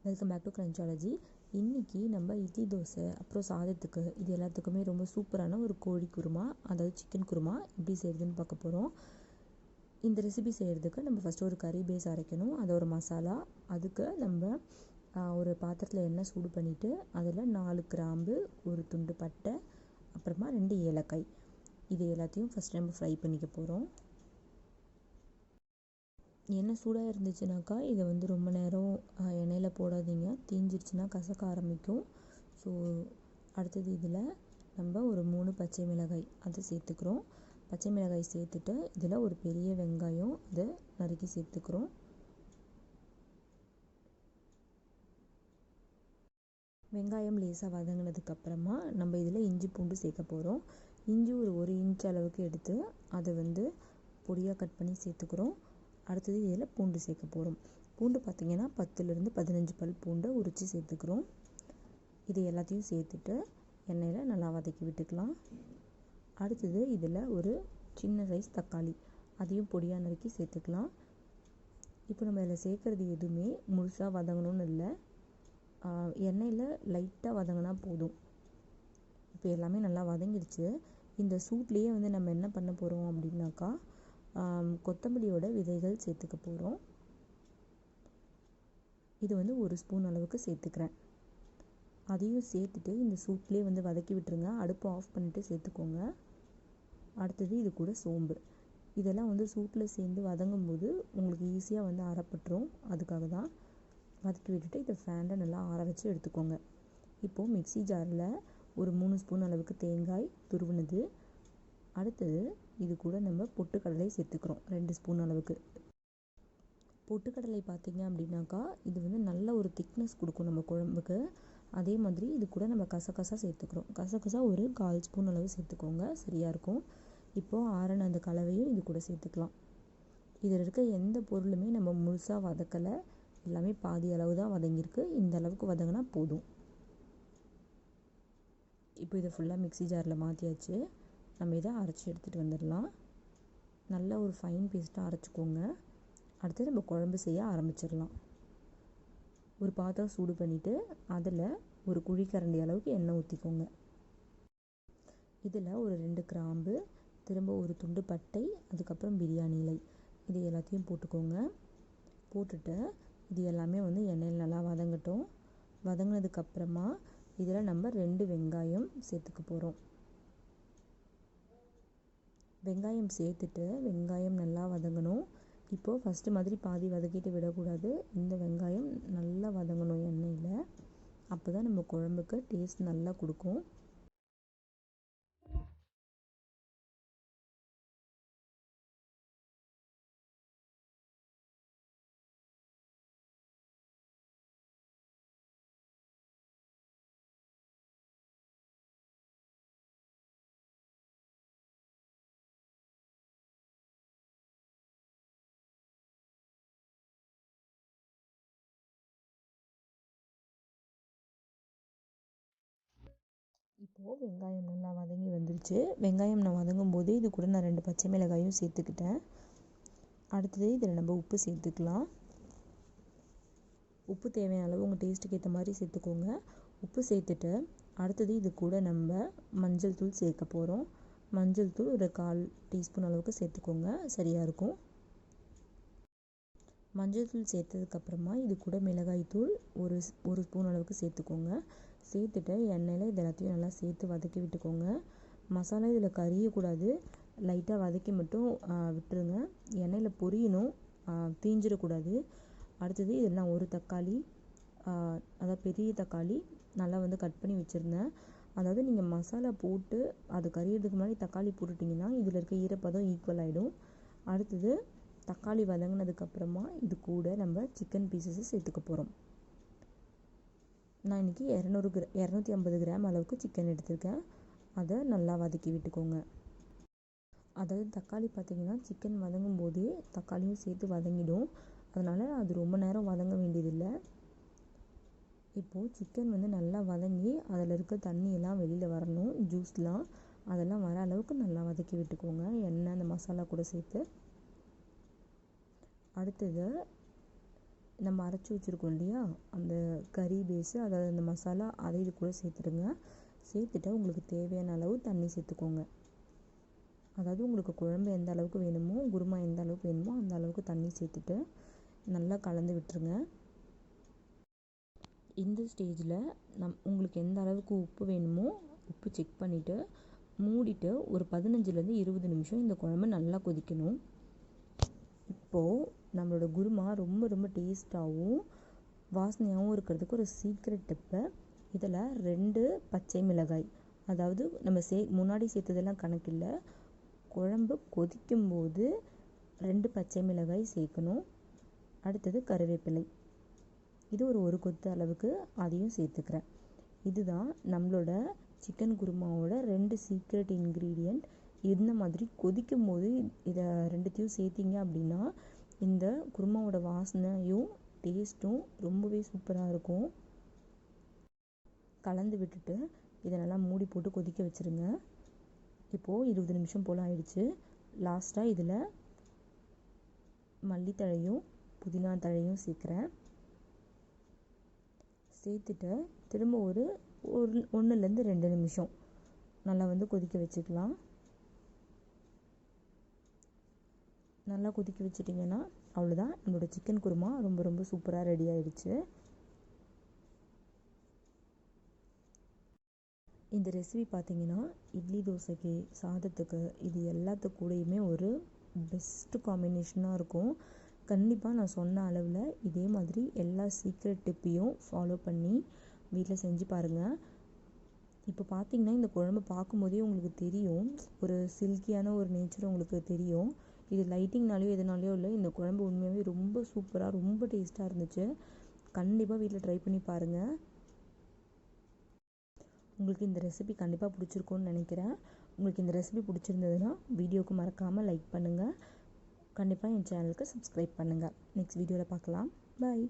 Welcome back to கிரன்ச்சாலஜி. இன்றைக்கி நம்ம இட்லி தோசை அப்புறம் சாதத்துக்கு இது எல்லாத்துக்குமே ரொம்ப சூப்பரான ஒரு கோழி குருமா, அதாவது சிக்கன் குருமா எப்படி செய்கிறதுன்னு பார்க்க போகிறோம். இந்த ரெசிபி செய்கிறதுக்கு நம்ம ஃபஸ்ட்டு ஒரு கறி பேஸ் அரைக்கணும். அது ஒரு மசாலா. அதுக்கு நம்ம ஒரு பாத்திரத்தில் எண்ணெய் சூடு பண்ணிவிட்டு அதில் 4 கிராம்பு, ஒரு துண்டு பட்டை, அப்புறமா 2 ஏலக்காய், இது எல்லாத்தையும் ஃபஸ்ட் நம்ம ஃப்ரை பண்ணிக்க போகிறோம். எண்ணெய் சூடாக இருந்துச்சுனாக்கா இதை ரொம்ப நேரம் எண்ணெயில் போடாதீங்க, தீஞ்சிருச்சுன்னா கசக்க ஆரம்பிக்கும். ஸோ அடுத்தது இதில் நம்ம ஒரு 3 பச்சை மிளகாய் அதை சேர்த்துக்கிறோம். பச்சை மிளகாய் சேர்த்துட்டு இதில் ஒரு பெரிய வெங்காயம் அதை நறுக்கி சேர்த்துக்கிறோம். வெங்காயம் லேசாக வதங்கினதுக்கப்புறமா நம்ம இதில் இஞ்சி பூண்டு சேர்க்க போகிறோம். இஞ்சி ஒரு 1 இன்ச் அளவுக்கு எடுத்து அதை பொடியாக கட் பண்ணி சேர்த்துக்கிறோம். அடுத்தது இதில் பூண்டு சேர்க்க போகிறோம். பூண்டு பார்த்திங்கன்னா 10லேருந்து 15 பல் பூண்டை உரித்து சேர்த்துக்கிறோம். இது எல்லாத்தையும் சேர்த்துட்டு எண்ணெயில் நல்லா வதக்கி விட்டுக்கலாம். அடுத்தது இதில் ஒரு சின்ன சைஸ் தக்காளி, அதையும் பொடியாக நறுக்கி சேர்த்துக்கலாம். இப்போ நம்ம இதில் சேர்க்குறது எதுவுமே முழுசாக வதங்கணும்னு இல்லை, எண்ணெயில் லைட்டாக வதங்கினா போதும். இப்போ எல்லாமே நல்லா வதங்கிடுச்சு. இந்த சூட்லேயே நம்ம என்ன பண்ண போகிறோம் அப்படின்னாக்கா, கொத்தமல்லியோட விதைகள் சேர்த்துக்க போகிறோம். இது 1 ஸ்பூன் அளவுக்கு சேர்த்துக்கிறேன். அதையும் சேர்த்துட்டு இந்த சூட்லேயே வதக்கி விட்டுருங்க. அடுப்பு ஆஃப் பண்ணிவிட்டு சேர்த்துக்கோங்க. அடுத்தது இது கூட சோம்பு, இதெல்லாம் சூட்டில் சேர்ந்து வதங்கும் போது உங்களுக்கு ஈஸியாக அரைப்பட்டுரும். அதுக்காக தான் வதக்கி விட்டுட்டு இதை ஃபேனில் நல்லா ஆற வச்சு எடுத்துக்கோங்க. இப்போது மிக்ஸி ஜாரில் ஒரு 3 ஸ்பூன் அளவுக்கு தேங்காய் துருவினது, அடுத்தது இது கூட நம்ம பொட்டுக்கடலை சேர்த்துக்கிறோம் 2 ஸ்பூன் அளவுக்கு. பொட்டுக்கடலை பார்த்திங்க அப்படின்னாக்கா இது நல்ல ஒரு திக்னஸ் கொடுக்கும் நம்ம குழம்புக்கு. அதே மாதிரி இது கூட நம்ம கசகசா சேர்த்துக்கிறோம். கசகசா ஒரு 1/4 ஸ்பூன் அளவு சேர்த்துக்கோங்க, சரியாக இருக்கும். இப்போது ஆறின அந்த கலவையும் இது கூட சேர்த்துக்கலாம். இதில் இருக்க எந்த பொருளுமே நம்ம முழுசாக வதக்கலை, எல்லாமே பாதி அளவு தான் வதங்கியிருக்கு. இந்த அளவுக்கு வதங்கினா போதும். இப்போ இதை ஃபுல்லாக மிக்ஸி ஜாரில் மாற்றியாச்சு. நம்ம இதை அரைச்சி எடுத்துகிட்டு வந்துடலாம். நல்ல ஒரு ஃபைன் பேஸ்ட்டாக அரைச்சிக்கோங்க. அடுத்து நம்ம குழம்பு செய்ய ஆரம்பிச்சிடலாம். ஒரு பாத்திரம் சூடு பண்ணிவிட்டு அதில் ஒரு குழிக்கரண்டி அளவுக்கு எண்ணெய் ஊற்றிக்கோங்க. இதில் ஒரு 2 கிராம்பு, திரும்ப ஒரு துண்டு பட்டை, அதுக்கப்புறம் பிரியாணி இலை, இது எல்லாத்தையும் போட்டுக்கோங்க. போட்டுட்டு இது எல்லாமே எண்ணெயில் நல்லா வதங்கட்டும். வதங்கினதுக்கப்புறமா இதில் நம்ம 2 வெங்காயம் சேர்த்துக்க போகிறோம். வெங்காயம் சேர்த்துட்டு வெங்காயம் நல்லா வதங்கணும். இப்போது ஃபஸ்ட்டு மாதிரி பாதி வதக்கிட்டு விடக்கூடாது. இந்த வெங்காயம் நல்லா வதங்கணும் எண்ணெயில். அப்போ தான் நம்ம குழம்புக்கு டேஸ்ட் நல்லா கொடுக்கும். இப்போது வெங்காயம் நல்லா வதங்கி வந்துருச்சு. வெங்காயம் நான் வதங்கும் போது இது கூட நான் 2 பச்சை மிளகாயும் சேர்த்துக்கிட்டேன். அடுத்தது இதில் நம்ம உப்பு சேர்த்துக்கலாம். உப்பு தேவையான அளவு உங்கள் டேஸ்ட்டுக்கு ஏற்ற மாதிரி சேர்த்துக்கோங்க. உப்பு சேர்த்துட்டு அடுத்தது இது கூட நம்ம மஞ்சள் தூள் சேர்க்க போகிறோம். மஞ்சள் தூள் ஒரு 1/4 டீஸ்பூன் அளவுக்கு சேர்த்துக்கோங்க, சரியாக இருக்கும். மஞ்சள் தூள் சேர்த்ததுக்கப்புறமா இது கூட மிளகாய் தூள் ஒரு ஸ்பூன் அளவுக்கு சேர்த்துக்கோங்க. சேர்த்துட்டு எண்ணெயில் இது எல்லாத்தையும் நல்லா சேர்த்து வதக்கி விட்டுக்கோங்க. மசாலா இதில் கரியக்கூடாது, லைட்டாக வதக்கி மட்டும் விட்டுருங்க. எண்ணெயில் பொரியணும், தீஞ்சிடக்கூடாது. அடுத்தது இதில் நான் ஒரு தக்காளி, அதாவது பெரிய தக்காளி நல்லா கட் பண்ணி வச்சுருந்தேன். அதாவது நீங்கள் மசாலா போட்டு அது கரியறதுக்கு முன்னாடி தக்காளி போட்டுட்டிங்கன்னா இதில் இருக்க ஈரப்பதம் ஈக்குவல் ஆகிடும். அடுத்தது தக்காளி வதங்கினதுக்கப்புறமா இது கூட நம்ம சிக்கன் பீசஸை சேர்த்துக்க போகிறோம். நான் இன்றைக்கி 250 கிராம் அளவுக்கு சிக்கன் எடுத்திருக்கேன். அதை நல்லா வதக்கி விட்டுக்கோங்க. அதாவது தக்காளி பார்த்திங்கன்னா சிக்கன் வதங்கும் போதே தக்காளியும் சேர்த்து வதங்கிடும். அதனால் அது ரொம்ப நேரம் வதங்க வேண்டியதில்லை. இப்போது சிக்கன் நல்லா வதங்கி அதில் இருக்க தண்ணியெல்லாம் வெளியில் வரணும், ஜூஸ்லாம் அதெல்லாம் வர அளவுக்கு நல்லா வதக்கி விட்டுக்கோங்க, எண்ணெய் அந்த மசாலா கூட சேர்த்து. அடுத்தது நம்ம அரைச்சி வச்சுருக்கோம் இல்லையா அந்த கறி பேஸு, அதாவது அந்த மசாலா, அதை இது கூட சேர்த்துடுங்க. சேர்த்துட்டு உங்களுக்கு தேவையான அளவு தண்ணி சேர்த்துக்கோங்க. அதாவது உங்களுக்கு குழம்பு எந்த அளவுக்கு வேணுமோ, குருமா எந்த அளவுக்கு வேணுமோ அந்த அளவுக்கு தண்ணி சேர்த்துட்டு நல்லா கலந்து விட்டுருங்க. இந்த ஸ்டேஜில் உங்களுக்கு எந்த அளவுக்கு உப்பு வேணுமோ உப்பு செக் பண்ணிவிட்டு மூடிட்டு ஒரு 15லேருந்து 20 நிமிஷம் இந்த குழம்பு நல்லா கொதிக்கணும். இப்போது நம்மளோட குருமா ரொம்ப ரொம்ப டேஸ்ட்டாகவும் வாசனையாகவும் இருக்கிறதுக்கு ஒரு சீக்ரெட் டிப்பு. இதில் 2 பச்சை மிளகாய், அதாவது நம்ம முன்னாடி சேர்த்ததெல்லாம் கணக்கில்லை, குழம்பு கொதிக்கும்போது 2 பச்சை மிளகாய் சேர்க்கணும். அடுத்தது கருவேப்பிலை, இது ஒரு கொத்து அளவுக்கு அதையும் சேர்த்துக்கிறேன். இதுதான் நம்மளோட சிக்கன் குருமாவோட 2 சீக்ரெட் இன்க்ரீடியண்ட். இந்த மாதிரி கொதிக்கும் போது இதை 2த்தையும் சேர்த்திங்க அப்படின்னா இந்த குருமாவோட வாசனையும் டேஸ்ட்டும் ரொம்பவே சூப்பராக இருக்கும். கலந்து விட்டுட்டு இதை நல்லா மூடி போட்டு கொதிக்க வச்சுருங்க. இப்போது 20 நிமிஷம் போல் ஆயிடுச்சு. லாஸ்ட்டாக இதில் மல்லித்தழையும் புதினா தழையும் சேர்க்குறேன். சேர்த்துட்டு திரும்ப ஒரு 1லேருந்து 2 நிமிஷம் நல்லா கொதிக்க வச்சுக்கலாம். நல்லா கொதிக்க வச்சிட்டிங்கன்னா அவ்வளோதான், நம்மளோட சிக்கன் குருமா ரொம்ப ரொம்ப சூப்பராக ரெடி ஆகிடுச்சு. இந்த ரெசிபி பார்த்திங்கன்னா இட்லி, தோசைக்கு, சாதத்துக்கு, இது எல்லாத்துக்கூடையுமே ஒரு பெஸ்ட்டு காம்பினேஷனாக இருக்கும். கண்டிப்பாக நான் சொன்ன அளவில் இதே மாதிரி எல்லா சீக்ரெட் டிப்பையும் ஃபாலோ பண்ணி வீட்டில் செஞ்சு பாருங்கள். இப்போ பார்த்திங்கன்னா இந்த குழம்பு பார்க்கும்போதே உங்களுக்கு தெரியும், ஒரு சில்கியான ஒரு நேச்சர் உங்களுக்கு தெரியும். இது லைட்டிங்னாலேயோ எதுனாலையோ இல்லை, இந்த குழம்பு உண்மையாகவே ரொம்ப சூப்பராக ரொம்ப டேஸ்ட்டாக இருந்துச்சு. கண்டிப்பாக வீட்டில் ட்ரை பண்ணி பாருங்கள். உங்களுக்கு இந்த ரெசிபி கண்டிப்பாக பிடிச்சிருக்கும்னு நினைக்கிறேன். உங்களுக்கு இந்த ரெசிபி பிடிச்சிருந்ததுன்னா வீடியோவுக்கு மறக்காமல் லைக் பண்ணுங்கள். கண்டிப்பாக என் சேனலுக்கு சப்ஸ்கிரைப் பண்ணுங்கள். நெக்ஸ்ட் வீடியோவில் பார்க்கலாம். பாய்.